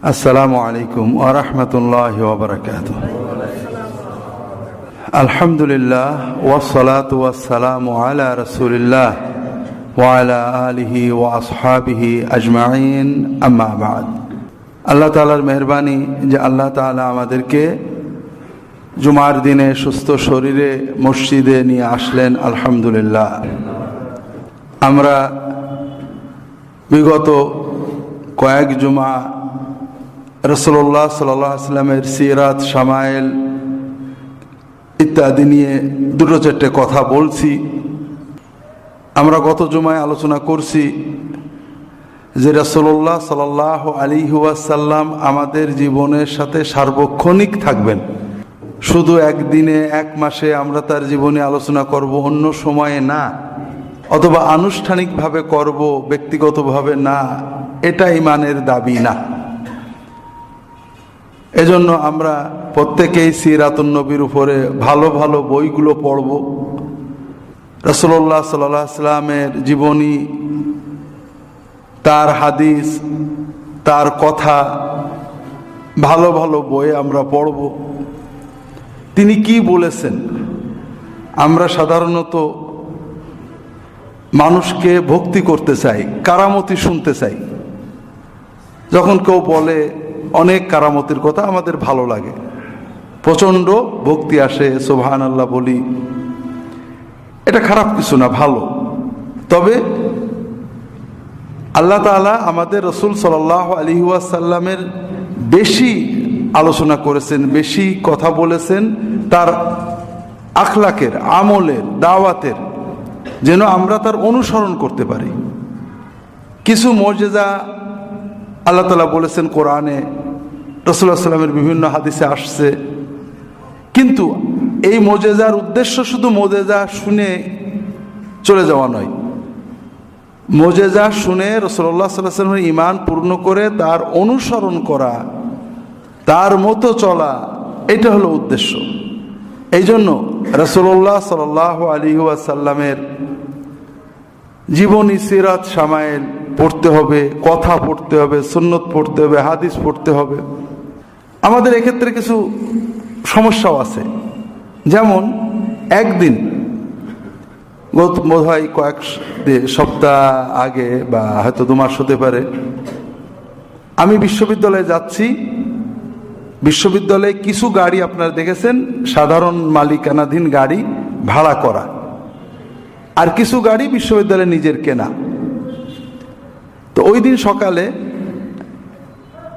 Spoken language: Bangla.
আসসালামু আলাইকুম ওয়া রাহমাতুল্লাহি ওয়া বারাকাতুহু। আলহামদুলিল্লাহ ওয়াসসালাতু ওয়াসসালামু আলা রাসূলিল্লাহ ওয়া আলা আলিহি ওয়া আসহাবিহি আজমাইন, আম্মা বা'দ। আল্লাহ তাআলার মেহেরবানি যে আল্লাহ তাআলা আমাদেরকে জুমার দিনে সুস্থ শরীরে মসজিদে নিয়ে আসলেন, আলহামদুলিল্লাহ। আমরা বিগত কয়েক জুমা রাসূলুল্লাহ সাল্লাল্লাহু আলাইহি ওয়াসাল্লামের সিরাত, শামায়েল ইত্যাদি নিয়ে দুটো চারটে কথা বলছি। আমরা গত জুমায় আলোচনা করছি যে রাসূলুল্লাহ সাল্লাল্লাহু আলাইহি ওয়াসাল্লাম আমাদের জীবনের সাথে সার্বক্ষণিক থাকবেন। শুধু একদিনে এক মাসে আমরা তার জীবনে আলোচনা করব, অন্য সময়ে না, অথবা আনুষ্ঠানিকভাবে করব, ব্যক্তিগতভাবে না, এটা ঈমানের দাবি না। এজন্য আমরা প্রত্যেকেই সিরাতুন নবীর উপরে ভালো ভালো বইগুলো পড়ব, রাসূলুল্লাহ সাল্লাল্লাহু আলাইহি ওয়াসাল্লামের জীবনী, তার হাদিস, তার কথা ভালো ভালো বই আমরা পড়ব। তিনি কি বলেছেন? আমরা সাধারণত মানুষকে ভক্তি করতে চাই, কারামতি শুনতে চাই। যখন কেউ বলে অনেক কারামতির কথা, আমাদের ভালো লাগে, প্রচণ্ড ভক্তি আসে, সুবহানাল্লাহ বলি। এটা খারাপ কিছু না, ভালো। তবে আল্লাহ তাআলা আমাদের রাসূল সাল্লাল্লাহু আলাইহি ওয়াসাল্লামের বেশি আলোচনা করেছেন, বেশি কথা বলেছেন তার আখলাকের, আমলের, দাওয়াতের, যেন আমরা তার অনুসরণ করতে পারি। কিছু মুজিজা আল্লাহ তাআলা বলেছেন কোরআনে, রাসূলুল্লাহ সাল্লাল্লাহু আলাইহি ওয়াসাল্লামের বিভিন্ন হাদিসে আসছে। কিন্তু এই মুজিজার উদ্দেশ্য শুধু মুজিজা শুনে চলে যাওয়া নয়। মুজিজা শুনে রাসূলুল্লাহ সাল্লাল্লাহু আলাইহি ওয়াসাল্লামের ঈমান পূর্ণ করে তার অনুসরণ করা, তার মতো চলা, এটা হলো উদ্দেশ্য। এই জন্য রাসূলুল্লাহ সাল্লাল্লাহু আলাইহি ওয়াসাল্লামের জীবনী, সিরাত, শামায়েল পড়তে হবে, কথা পড়তে হবে, সুন্নত পড়তে হবে, হাদিস পড়তে হবে। আমাদের এক্ষেত্রে কিছু সমস্যাও আছে। যেমন একদিন, বোধ হয় কয়েক সপ্তাহ আগে বা হয়তো 2 মাস হতে পারে, আমি বিশ্ববিদ্যালয়ে যাচ্ছি। বিশ্ববিদ্যালয়ে কিছু গাড়ি আপনারা দেখেছেন সাধারণ মালিকানাধীন গাড়ি, ভাড়া করা, আর কিছু গাড়ি বিশ্ববিদ্যালয়ে নিজের কেনা। তো ওই দিন সকালে